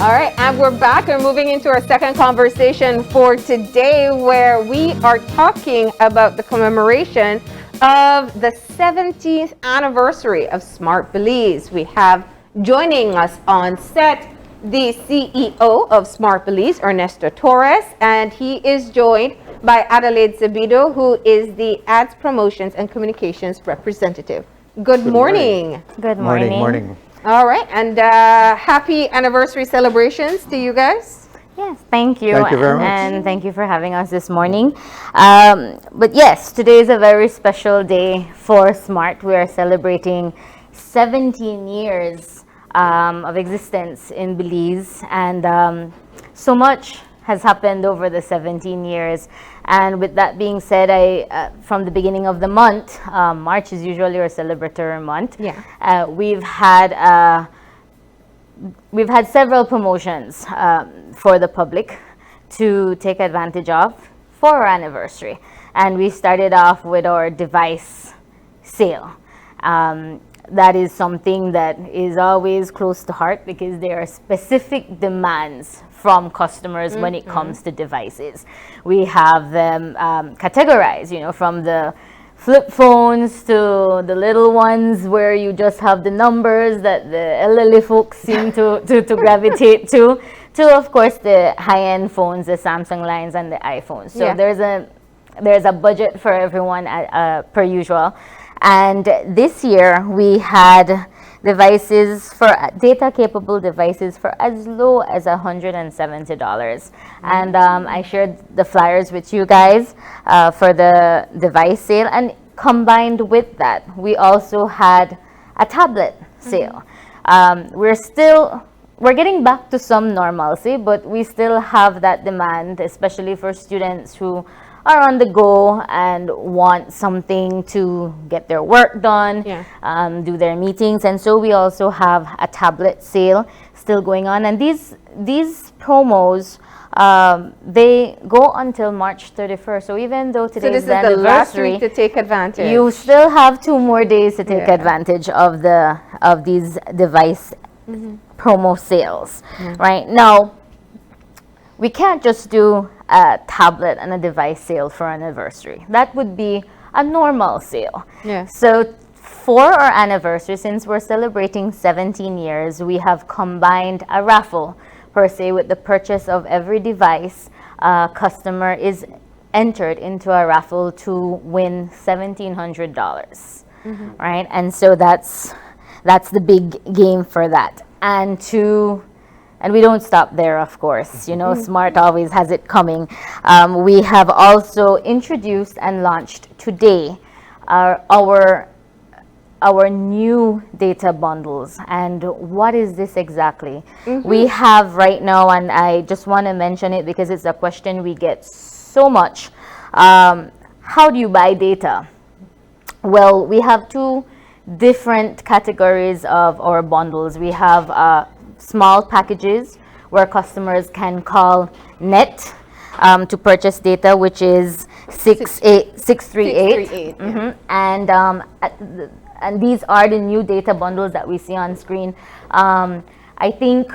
All right, and we're back. We're moving into our second conversation for today, where we are talking about the commemoration of the 17th anniversary of Smart Belize. We have joining us on set the CEO of Smart Belize, Ernesto Torres, and he is joined by Adelaide Zabido, who is the Ads Promotions and Communications Representative. Good morning. Good morning. Morning. All right, and happy anniversary celebrations to you guys. Yes, thank you. Thank you very much. And thank you for having us this morning. But yes, today is a very special day for Smart. We are celebrating 17 years of existence in Belize, and so much has happened over the 17 years. And with that being said, from the beginning of the month, March is usually our celebratory month. Yeah. We've had several promotions for the public to take advantage of for our anniversary. And we started off with our device sale. That is something that is always close to heart because there are specific demands from customers when it comes to devices. We have them categorized, from the flip phones to the little ones where you just have the numbers that the elderly folks seem to gravitate to, of course, the high-end phones, the Samsung lines and the iPhones. So Yeah. there's a budget for everyone per usual. And this year we had devices for data-capable devices for as low as $170. And I shared the flyers with you guys for the device sale. And combined with that, we also had a tablet sale. We're getting back to some normalcy, but we still have that demand, especially for students who are on the go and want something to get their work done, do their meetings. And so we also have a tablet sale still going on. And these promos, they go until March 31st. So even though today is the the last anniversary, week to take advantage. you still have 2 more days to take advantage of these device promo sales. Right now, we can't just do a tablet and a device sale for an anniversary. That would be a normal sale. Yes. So for our anniversary, since we're celebrating 17 years, we have combined a raffle per se with the purchase of every device. Customer is entered into a raffle to win $1,700, right? And so that's the big game for that. And we don't stop there, of course. Smart always has it coming. We have also introduced and launched today our new data bundles. And what is this exactly? We have right now, and I just want to mention it because it's a question we get so much. How do you buy data? Well, we have 2 different categories of our bundles. We have small packages where customers can call net to purchase data, which is 638. And these are the new data bundles that we see on screen. I think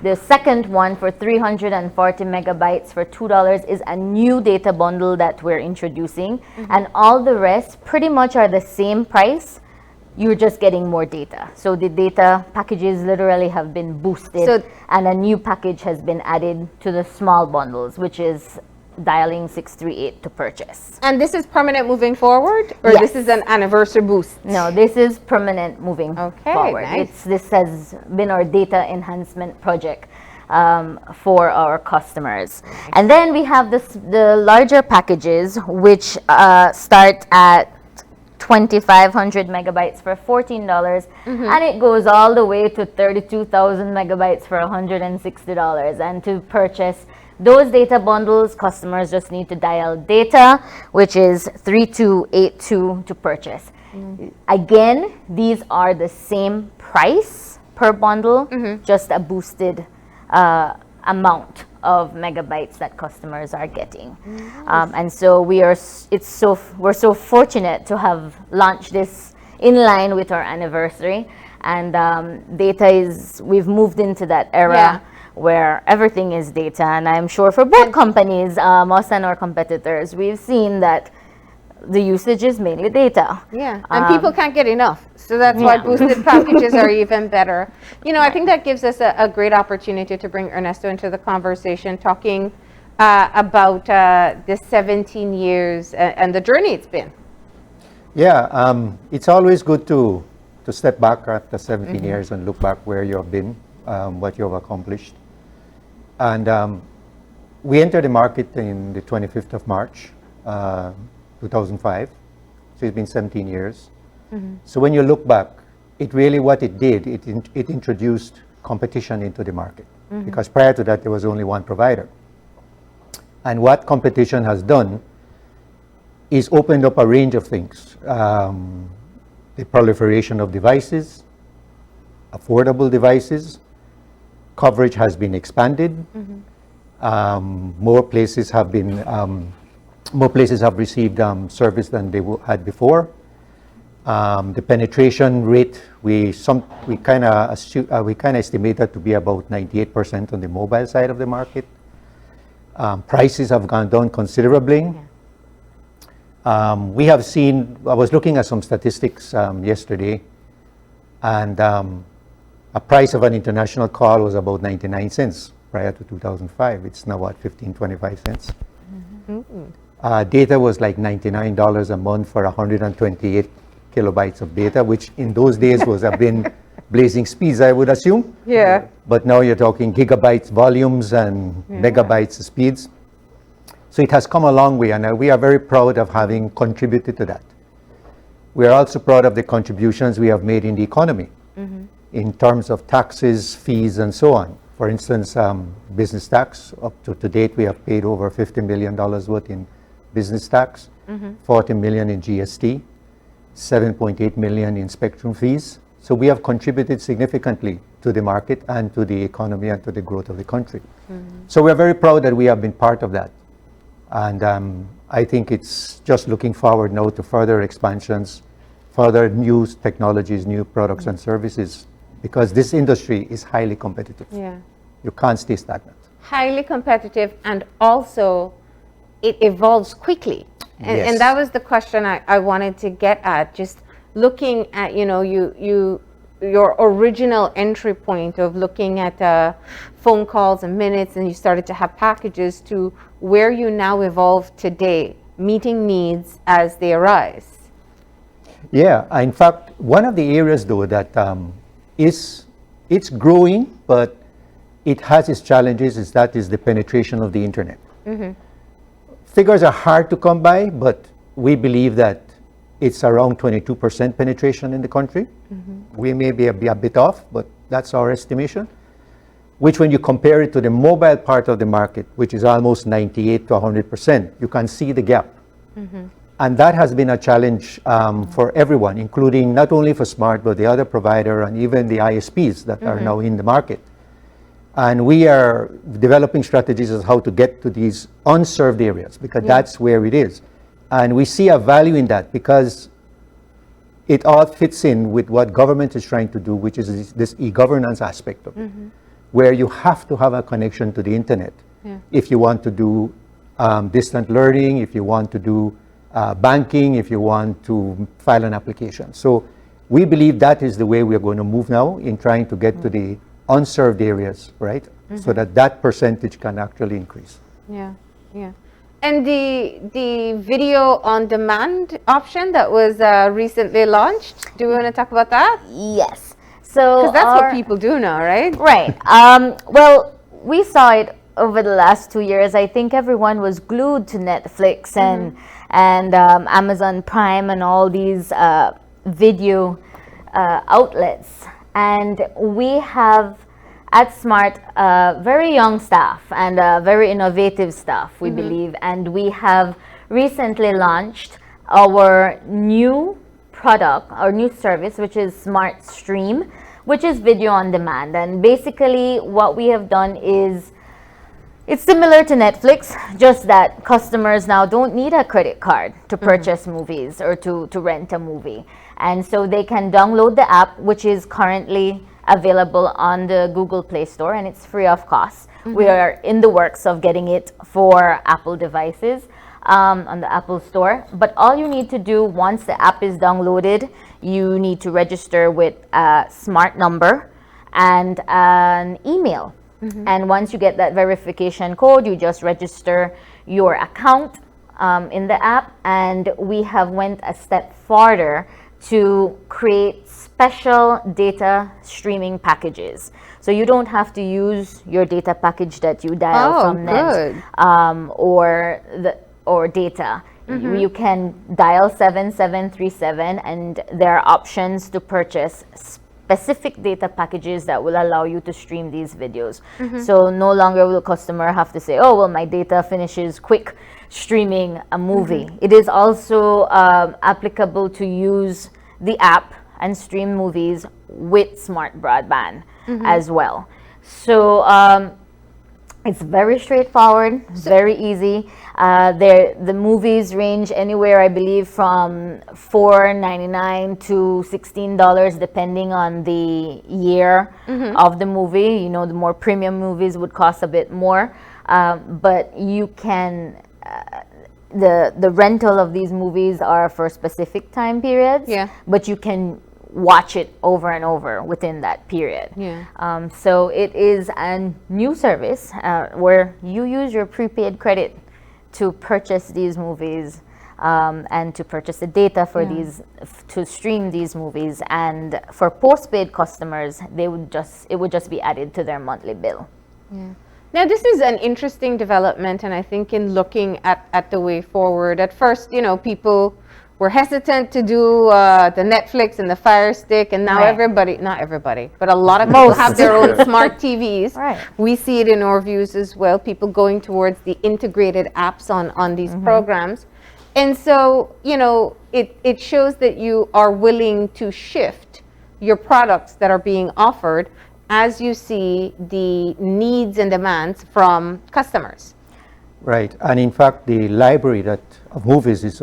the second one for 340 megabytes for $2 is a new data bundle that we're introducing. And all the rest pretty much are the same price. You're just getting more data. So the data packages literally have been boosted, and a new package has been added to the small bundles, which is dialing 638 to purchase. And this is permanent moving forward, or this is an anniversary boost? No, this is permanent moving forward. Nice. This has been our data enhancement project for our customers. And then we have the larger packages, which start at 2,500 megabytes for $14, and it goes all the way to 32,000 megabytes for $160. And to purchase those data bundles, customers just need to dial data, which is 3282 to purchase. Again, these are the same price per bundle, just a boosted amount of megabytes that customers are getting. And so we're so fortunate to have launched this in line with our anniversary. And data we've moved into that era where everything is data. And I'm sure for both companies, us and our competitors, we've seen that the usage is mainly data. Yeah, and people can't get enough. So that's why boosted packages are even better. You know, I think that gives us a great opportunity to bring Ernesto into the conversation, talking about the 17 years and the journey it's been. Yeah, it's always good to step back after 17 years and look back where you have been, what you have accomplished. And we entered the market in the 25th of March, 2005. So it's been 17 years. So when you look back, what it did, it introduced competition into the market. Because prior to that, there was only one provider. And what competition has done is opened up a range of things. The proliferation of devices, affordable devices, coverage has been expanded. More places have received service than they had before. The penetration rate we kind of estimate that to be about 98% on the mobile side of the market. Prices have gone down considerably. We have seen, I was looking at some statistics yesterday, and a price of an international call was about 99 cents prior to 2005. It's now at 25 cents. Data was like $99 a month for 128 kilobytes of data, which in those days was have been blazing speeds, I would assume. Yeah. But now you're talking gigabytes volumes and megabytes speeds. So it has come a long way, and we are very proud of having contributed to that. We are also proud of the contributions we have made in the economy in terms of taxes, fees, and so on. For instance, business tax, up to date, we have paid over $50 million worth in business tax, 40 million in GST, 7.8 million in spectrum fees. So we have contributed significantly to the market and to the economy and to the growth of the country. So we're very proud that we have been part of that. And I think it's just looking forward now to further expansions, further new technologies, new products and services, because this industry is highly competitive. Yeah. You can't stay stagnant. Highly competitive, and also it evolves quickly. And that was the question I wanted to get at, just looking at, you know, your original entry point of looking at phone calls and minutes, and you started to have packages, to where you now evolve today, meeting needs as they arise. Yeah, in fact, one of the areas though that it's growing, but it has its challenges, is the penetration of the internet. Figures are hard to come by, but we believe that it's around 22% penetration in the country. We may be a bit off, but that's our estimation. Which, when you compare it to the mobile part of the market, which is almost 98 to 100%, you can see the gap. And that has been a challenge for everyone, including not only for Smart, but the other provider and even the ISPs that are now in the market. And we are developing strategies as how to get to these unserved areas, because that's where it is. And we see a value in that, because it all fits in with what government is trying to do, which is this e-governance aspect of it, where you have to have a connection to the internet if you want to do distant learning, if you want to do banking, if you want to file an application. So we believe that is the way we are going to move now, in trying to get to the unserved areas, right? So that percentage can actually increase. Yeah. And the video on demand option that was recently launched, do we want to talk about that? Yes. So Because that's what people do now, right? Right. Well, we saw it over the last 2 years. I think everyone was glued to Netflix and Amazon Prime and all these video outlets. And we have at Smart very young staff and very innovative staff, we believe. And we have recently launched our new product, our new service, which is Smart Stream, which is video on demand. And basically what we have done is, it's similar to Netflix, just that customers now don't need a credit card to purchase movies or to rent a movie. And so they can download the app, which is currently available on the Google Play Store, and it's free of cost. We are in the works of getting it for Apple devices on the Apple Store. But all you need to do once the app is downloaded, you need to register with a smart number and an email. And once you get that verification code, you just register your account in the app. And we have went a step further to create special data streaming packages. So you don't have to use your data package that you dial from net or data. You can dial 7737 and there are options to purchase specific data packages that will allow you to stream these videos. So no longer will customer have to say, oh, well, my data finishes quick streaming a movie. It is also applicable to use the app and stream movies with smart broadband as well. So it's very straightforward, very easy. The movies range anywhere, I believe, from $4.99 to $16, depending on the year of the movie. You know, the more premium movies would cost a bit more, but you can. The rental of these movies are for specific time periods. But you can watch it over and over within that period. So it is a new service where you use your prepaid credit to purchase these movies and to purchase the data for these to stream these movies. And for postpaid customers, it would just be added to their monthly bill. Now, this is an interesting development, and I think in looking at the way forward, at first, you know, people were hesitant to do the Netflix and the Fire Stick, and now not everybody, but a lot of people have their own smart TVs. We see it in our views as well, people going towards the integrated apps on these programs. And so, you know, it shows that you are willing to shift your products that are being offered as you see the needs and demands from customers. Right, and in fact, the library of movies is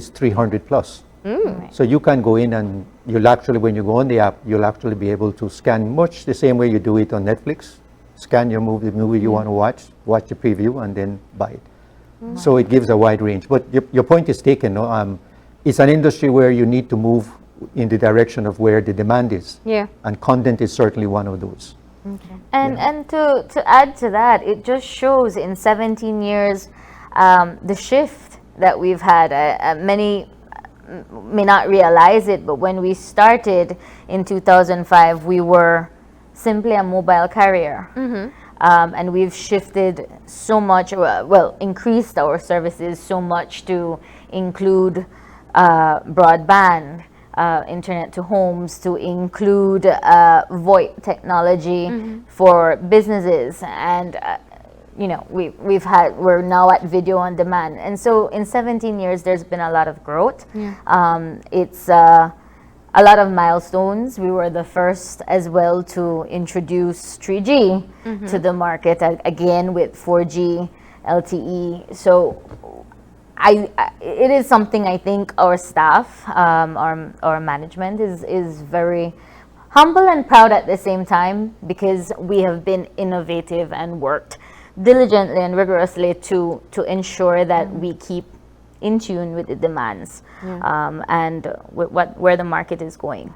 300 plus. So you can go in and you'll actually, when you go on the app, you'll actually be able to scan much the same way you do it on Netflix. Scan your movie, the movie you want to watch the preview, and then buy it. So it gives a wide range. But your point is taken. No? It's an industry where you need to move in the direction of where the demand is. And content is certainly one of those. And to add to that, it just shows in 17 years the shift that we've had. Many may not realize it, but when we started in 2005, we were simply a mobile carrier. And we've shifted so much, increased our services so much to include broadband, internet to homes, to include VoIP technology for businesses, and you know, we're now at video on demand. And so in 17 years there's been a lot of growth. It's a lot of milestones. We were the first as well to introduce 3G to the market, again with 4G LTE. So it is something I think our staff, our management is very humble and proud at the same time, because we have been innovative and worked diligently and rigorously to ensure that we keep in tune with the demands and where the market is going.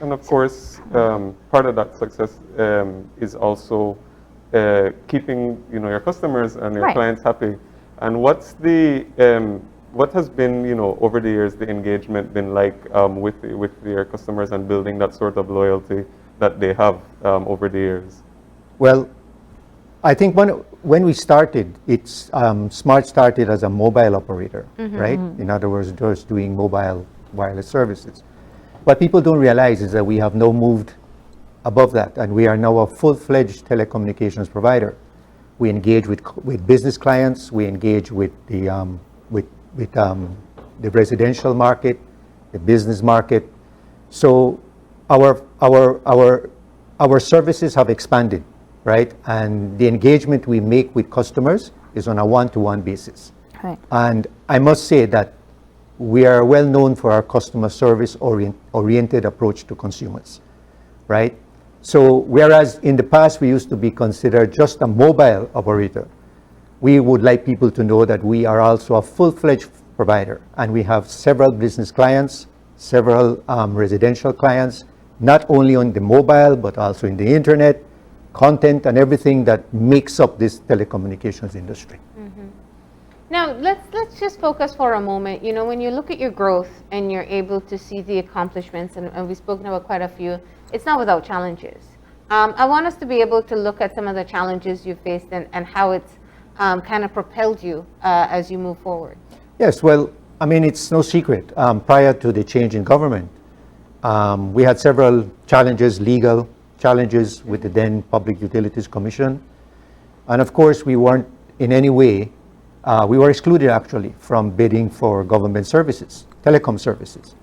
And of course, part of that success is also keeping your customers and your clients happy. And what has been, over the years, the engagement been like with your customers and building that sort of loyalty that they have over the years? Well, I think when we started, Smart started as a mobile operator, right? In other words, just doing mobile wireless services. What people don't realize is that we have now moved above that, and we are now a full-fledged telecommunications provider. We engage with business clients. We engage with the residential market, the business market. So our services have expanded, right? And the engagement we make with customers is on a one-to-one basis. And I must say that we are well known for our customer service oriented approach to consumers, right? So whereas in the past we used to be considered just a mobile operator, we would like people to know that we are also a full-fledged provider, and we have several business clients, several residential clients, not only on the mobile, but also in the internet, content, and everything that makes up this telecommunications industry. Now, let's just focus for a moment. You know, when you look at your growth and you're able to see the accomplishments, and we've spoken about quite a few, it's not without challenges. I want us to be able to look at some of the challenges you faced and how it's kind of propelled you as you move forward. Yes, well, I mean, it's no secret. Prior to the change in government, we had several challenges, legal challenges with the then Public Utilities Commission. And of course, we weren't in any way, we were excluded actually from bidding for government services, telecom services.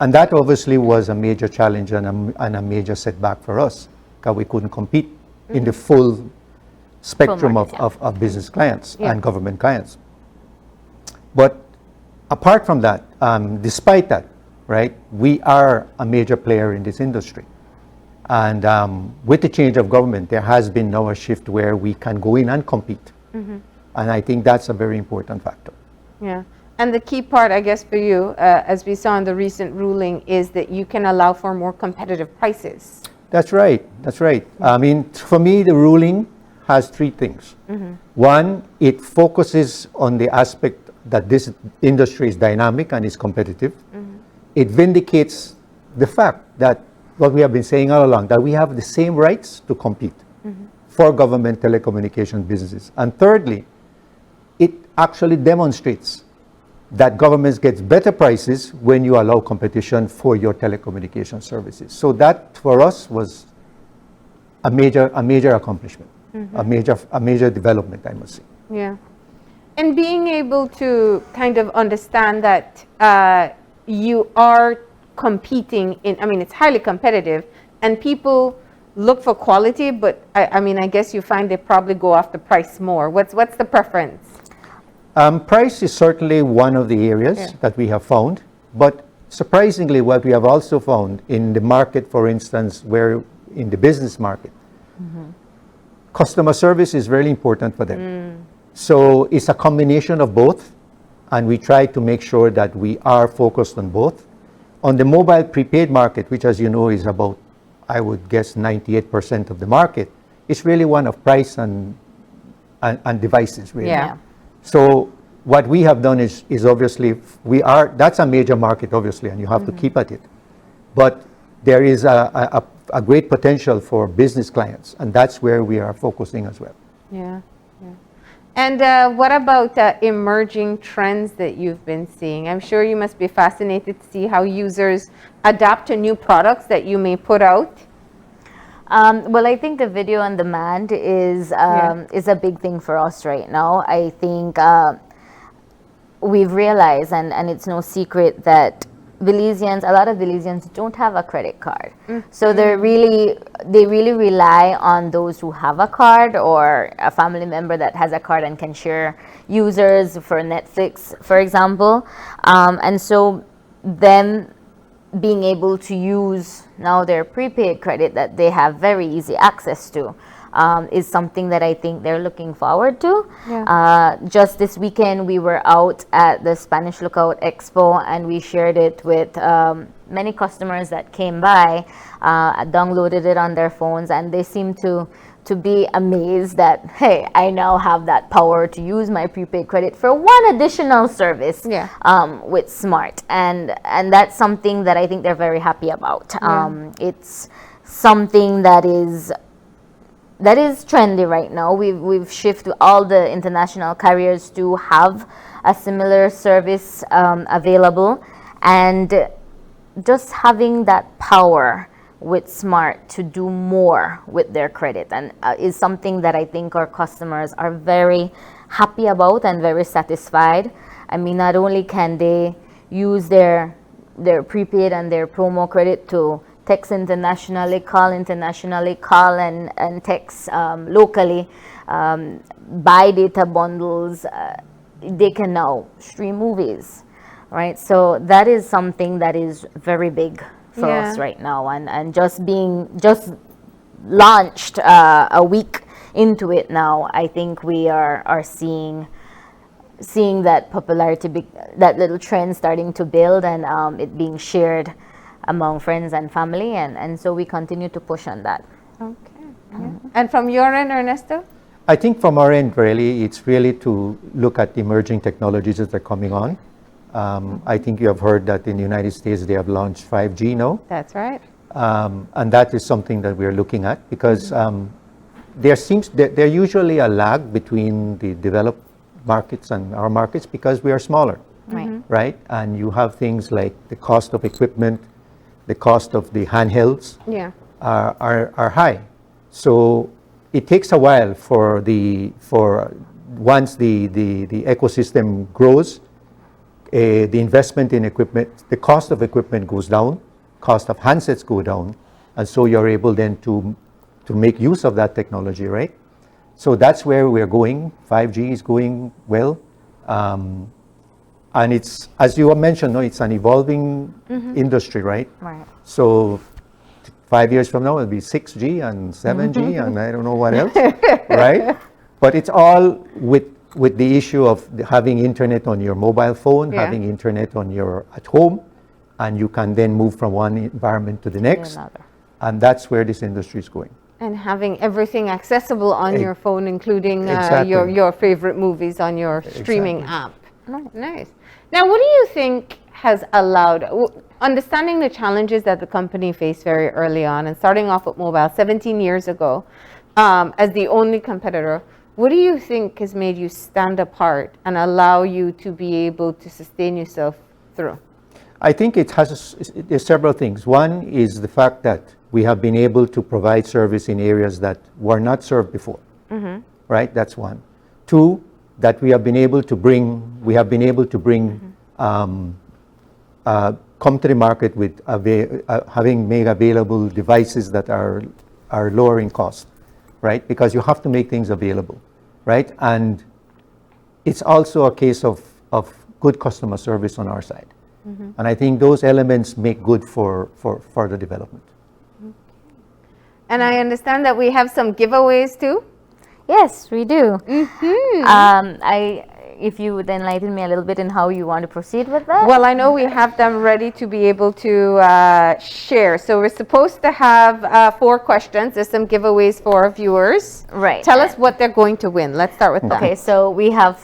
And that obviously was a major challenge and a major setback for us, because we couldn't compete in the full spectrum of business clients and government clients. But apart from that, despite that, right, we are a major player in this industry. And with the change of government, there has been now a shift where we can go in and compete. And I think that's a very important factor. Yeah. And the key part, I guess, for you, as we saw in the recent ruling, is that you can allow for more competitive prices. That's right. That's right. I mean, for me, the ruling has three things. One, it focuses on the aspect that this industry is dynamic and is competitive. It vindicates the fact that what we have been saying all along, that we have the same rights to compete for government telecommunication businesses. And thirdly, it actually demonstrates that governments get better prices when you allow competition for your telecommunication services. So that for us was a major accomplishment, a major development, I must say. Yeah. And being able to kind of understand that you are competing in, I mean, it's highly competitive and people look for quality, but I mean, I guess you find they probably go after price more. What's the preference? Price is certainly one of the areas that we have found, but surprisingly, what we have also found in the market, for instance, where in the business market, customer service is very important for them. So it's a combination of both, and we try to make sure that we are focused on both. On the mobile prepaid market, which as you know is about, I would guess, 98% of the market, it's really one of price and devices, really. Yeah. So what we have done is obviously, that's a major market, obviously, and you have to keep at it. But there is a great potential for business clients, and that's where we are focusing as well. Yeah. And what about emerging trends that you've been seeing? I'm sure you must be fascinated to see how users adapt to new products that you may put out. Well, I think the video on demand is a big thing for us right now. I think we've realized, and it's no secret, that a lot of Belizeans don't have a credit card. So they really rely on those who have a card or a family member that has a card and can share users for Netflix, for example. And so them being able to use now their prepaid credit that they have very easy access to is something that I think they're looking forward to. Just this weekend, we were out at the Spanish Lookout Expo, and we shared it with many customers that came by, downloaded it on their phones, and they seemed to be amazed that, hey, I now have that power to use my prepaid credit for one additional service with Smart. And that's something that I think they're very happy about. It's something that is trendy right now. We've shifted all the international carriers to have a similar service available, and just having that power with Smart to do more with their credit and is something that I think our customers are very happy about and very satisfied. I mean, not only can they use their prepaid and their promo credit to text internationally, call and text locally, buy data bundles, they can now stream movies, right? So that is something that is very big for us right now, and just launched a week into it now, I think we are seeing that popularity, that little trend starting to build, and it being shared among friends and family, and so we continue to push on that. Okay. And from your end, Ernesto? I think from our end, really, it's really to look at emerging technologies that are coming on. I think you have heard that in the United States they have launched 5G now. That's right. And that is something that we're looking at, because there usually a lag between the developed markets and our markets, because we are smaller, right? And you have things like the cost of equipment, the cost of the handhelds are high. So it takes a while for once the ecosystem grows, the investment in equipment, the cost of equipment goes down, cost of handsets go down, and so you're able then to make use of that technology, right? So that's where we're going. 5G is going well. And it's, as you mentioned, no, it's an evolving industry, right? Right. So 5 years from now, it'll be 6G and 7G and I don't know what else, right? But it's all with the issue of having internet on your mobile phone, having internet on your at home, and you can then move from one environment to the next. And that's where this industry is going. And having everything accessible on your phone, including your favorite movies on your streaming app. Nice. Now, what do you think has allowed, understanding the challenges that the company faced very early on and starting off with mobile 17 years ago as the only competitor, what do you think has made you stand apart and allow you to be able to sustain yourself through? I think there's several things. One is the fact that we have been able to provide service in areas that were not served before, right? That's one. Two, that we have been able to bring, come to the market with having made available devices that are lowering cost, right? Because you have to make things available, right? And it's also a case of good customer service on our side. And I think those elements make good for further development. And I understand that we have some giveaways too? Yes, we do. If you would enlighten me a little bit in how you want to proceed with that. Well, I know we have them ready to be able to share. So we're supposed to have 4 questions. There's some giveaways for our viewers. Right. Tell us what they're going to win. Let's start with that. Okay, so we have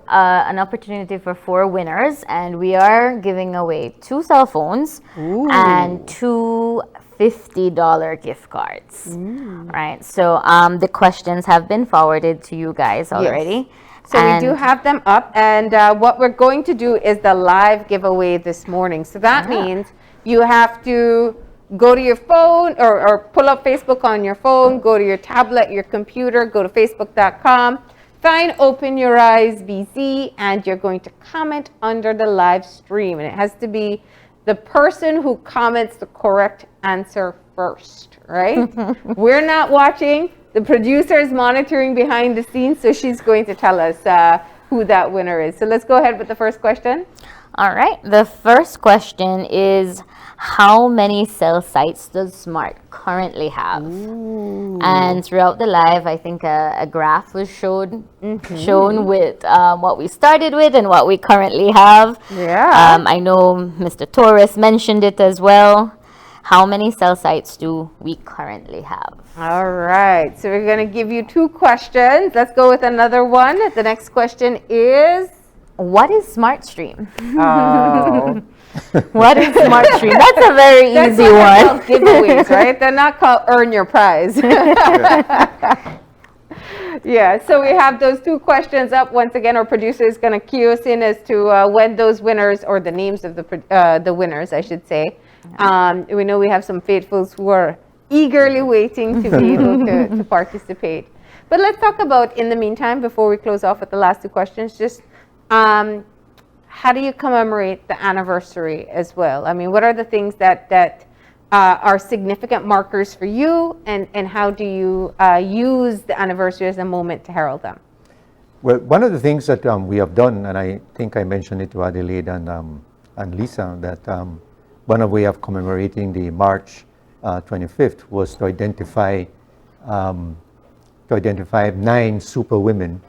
an opportunity for 4 winners, and we are giving away 2 cell phones and 2 $50 gift cards. Right. So the questions have been forwarded to you guys already. Yes. So we do have them up, and what we're going to do is the live giveaway this morning. So that means you have to go to your phone or pull up Facebook on your phone, go to your tablet, your computer, go to facebook.com, find Open Your Eyes BZ, and you're going to comment under the live stream. And it has to be the person who comments the correct answer first, right? We're not watching. The producer is monitoring behind the scenes, so she's going to tell us who that winner is. So let's go ahead with the first question. All right. The first question is, how many cell sites does Smart currently have? And throughout the live, I think a graph was shown with what we started with and what we currently have. I know Mr. Torres mentioned it as well. How many cell sites do we currently have? All right. So we're going to give you 2 questions. Let's go with another one. The next question is, what is SmartStream? Oh. What is SmartStream? That's a very easy one. Giveaways, right? They're not called Earn Your Prize. Yeah, so we have those 2 questions up. Once again, our producer is going to cue us in as to when those winners, or the names of the winners, I should say. We know we have some faithfuls who are eagerly waiting to be able to participate. But let's talk about, in the meantime, before we close off with the last 2 questions, just how do you commemorate the anniversary as well? I mean, what are the things that are significant markers for you, and how do you use the anniversary as a moment to herald them? Well, one of the things that we have done, and I think I mentioned it to Adelaide and Lisa, that one of the way of commemorating the March 25th was to identify 9 super women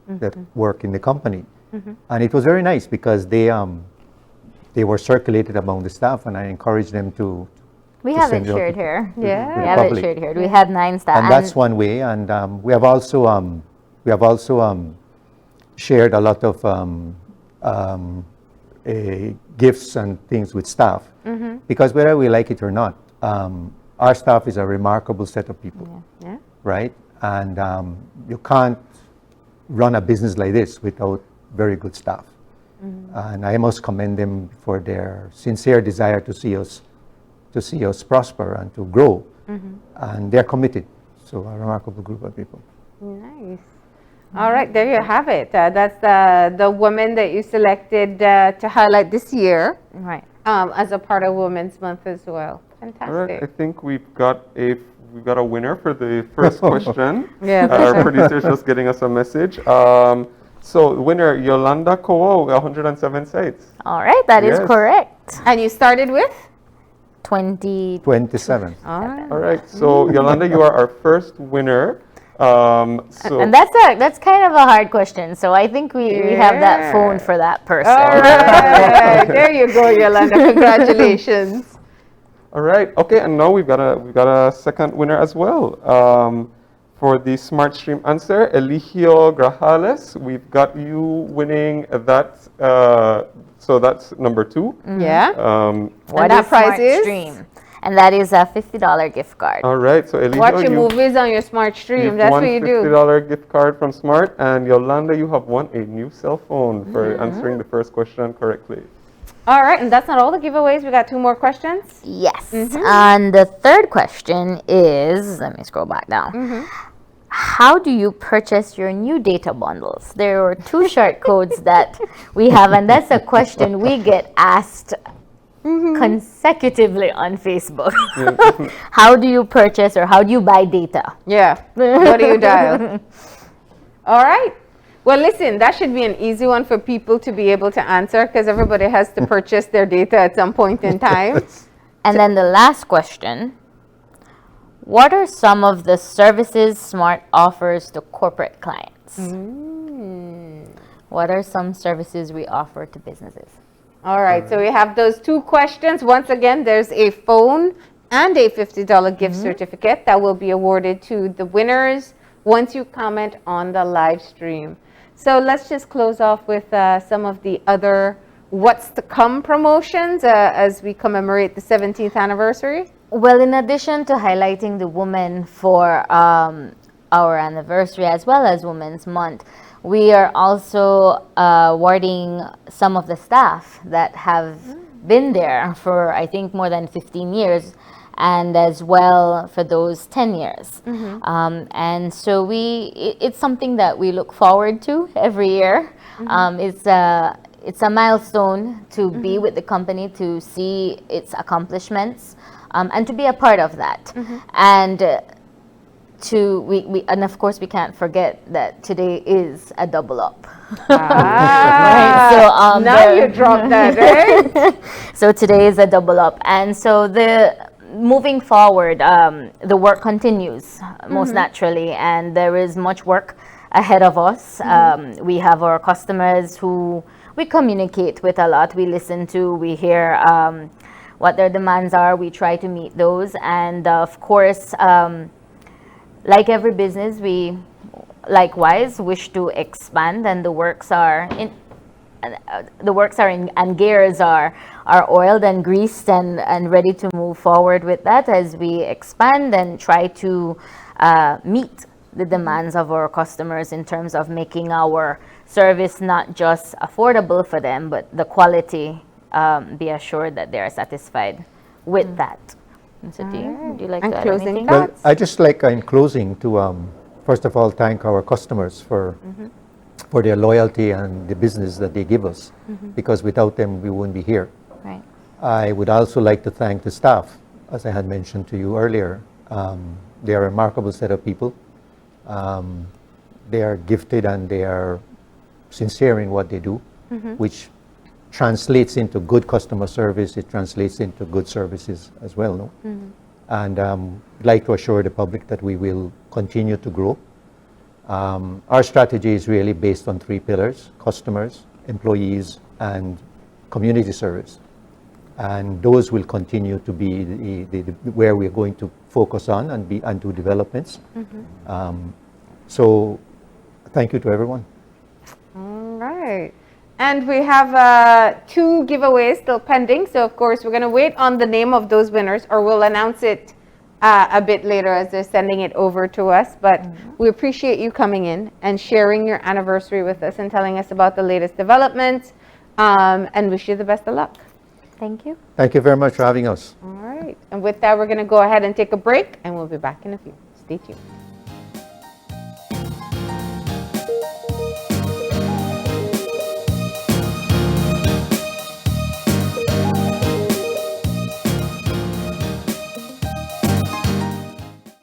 that work in the company. And it was very nice because they were circulated among the staff, and I encouraged them to We to have it send it out shared to- here. Yeah. We have it public. shared here. We had 9 staff. And that's one way. And we have also shared a lot of gifts and things with staff, because whether we like it or not, our staff is a remarkable set of people, Yeah. right? And you can't run a business like this without very good staff. And I must commend them for their sincere desire to see us prosper and to grow. And they're committed. So a remarkable group of people. Nice. All right, there you have it. That's the woman that you selected to highlight this year Right. as a part of Women's Month as well. Fantastic. All right, I think we've got a winner for the first question. Yeah. Our producer's just getting us a message. So winner, Yolanda Kowo, 107 sites. All right, that is Yes. correct. And you started with? 27. All right. All right, so Yolanda, you are our first winner. So And that's kind of a hard question. So I think we have that Yeah. phone for that person. All right. There you go, Yolanda. Congratulations. all right, okay, and now we've got a second winner as well. For the Smart Stream answer, Eligio Grajales, we've got you winning that. So that's number 2. Yeah. What And that is prize Smart is? Stream? And that is a $50 gift card. All right, so Eligio, Watch your movies on your Smart Stream. you've That's won what you do. $50 gift card from Smart, and Yolanda, you have won a new cell phone for answering the first question correctly. All right, and that's not all the giveaways. We got 2 more questions. Yes. And the third question is, let me scroll back down. How do you purchase your new data bundles? There are 2 short codes that we have, and that's a question we get asked consecutively on Facebook. How do you purchase or how do you buy data? Yeah. What do you dial? All right. Well, listen, that should be an easy one for people to be able to answer because everybody has to purchase their data at some point in time. And then the last question, what are some of the services Smart offers to corporate clients? What are some services we offer to businesses? All right, so we have those 2 questions. Once again, there's a phone and a $50 gift certificate that will be awarded to the winners once you comment on the live stream. So let's just close off with some of the other what's to come promotions as we commemorate the 17th anniversary. Well, in addition to highlighting the women for our anniversary as well as Women's Month, we are also awarding some of the staff that have been there for, I think, more than 15 years, and as well for those 10 years. And so it's something that we look forward to every year. It's a milestone to be with the company, to see its accomplishments, and to be a part of that. And and of course we can't forget that today is a double up. Right? So Now you dropped that, right? so today is a double up, and so moving forward, the work continues most naturally, and there is much work ahead of us. We have our customers who we communicate with a lot. We listen to, we hear what their demands are. We try to meet those, and of course, like every business, we likewise wish to expand, and the works are in. And gears are oiled and greased and ready to move forward with that as we expand and try to meet the demands of our customers in terms of making our service not just affordable for them, but the quality, be assured that they are satisfied with that. So do you like And to add closing anything? thoughts? Well, I just like in closing to first of all thank our customers for their loyalty and the business that they give us, because without them we wouldn't be here. Right. I would also like to thank the staff, as I had mentioned to you earlier. They are a remarkable set of people. gifted and they are sincere in what they do, which translates into good customer service. It translates into good services as well, no? And I'd like to assure the public that we will continue to grow. Our strategy is really based on 3 pillars: customers, employees, and community service. And those will continue to be where we're going to focus on and do developments. So thank you to everyone. All right. And we have 2 giveaways still pending. So, of course, we're going to wait on the name of those winners, or we'll announce it a bit later as they're sending it over to us. But we appreciate you coming in and sharing your anniversary with us and telling us about the latest developments, and wish you the best of luck. Thank you. Thank you very much for having us. All right. And with that, we're going to go ahead and take a break, and we'll be back in a few. Stay tuned.